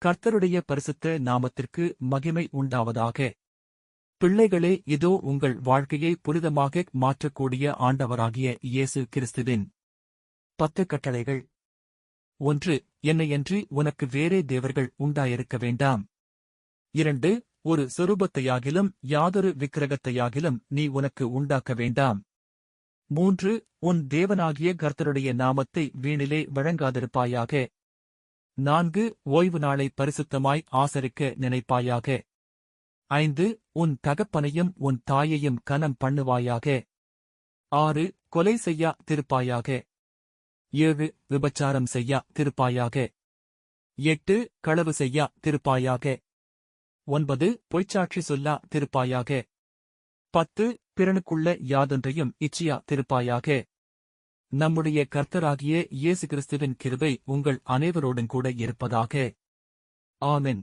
கர்த்தருடைய பரிசுத்த நாமத்திற்கு மகிமை உண்டாவதாக. பிள்ளைகளே, இதோ உங்கள் வாழ்க்கையை புனிதமாக மாற்றக்கூடிய ஆண்டவராகிய இயேசு கிறிஸ்துவின் 10 கட்டளைகள். 1. என்னையன்றி உனக்கு வேறே தேவர்கள் உண்டாயிருக்க வேண்டாம். 2. ஒரு சொரூபத்தையாகிலும் யாதொரு விக்கிரகத்தையாகிலும் நீ உனக்கு உண்டாக்க வேண்டாம். 3. உன் தேவனாகிய கர்த்தருடைய நாமத்தை வீணிலே வழங்காதிருப்பாயாக. 4. ஓய்வு நாளை பரிசுத்தமாய் ஆசரிக்க நினைப்பாயாக. 5. உன் தகப்பனையும் உன் தாயையும் கனம் பண்ணுவாயாக. 6. கொலை செய்யா திருப்பாயாக. 7. விபச்சாரம் செய்யா திருப்பாயாக. 8. களவு செய்யா திருப்பாயாக. 9. பொய்ச்சாட்சி சொல்லா திருப்பாயாக. 10. பிறனுக்குள்ள யாதொன்றையும் இச்சியா திருப்பாயாக. நம்முடைய கர்த்தராகிய இயேசு கிறிஸ்துவின் கிருபை உங்கள் அனைவரோடும் கூட இருப்பதாக. ஆமென்.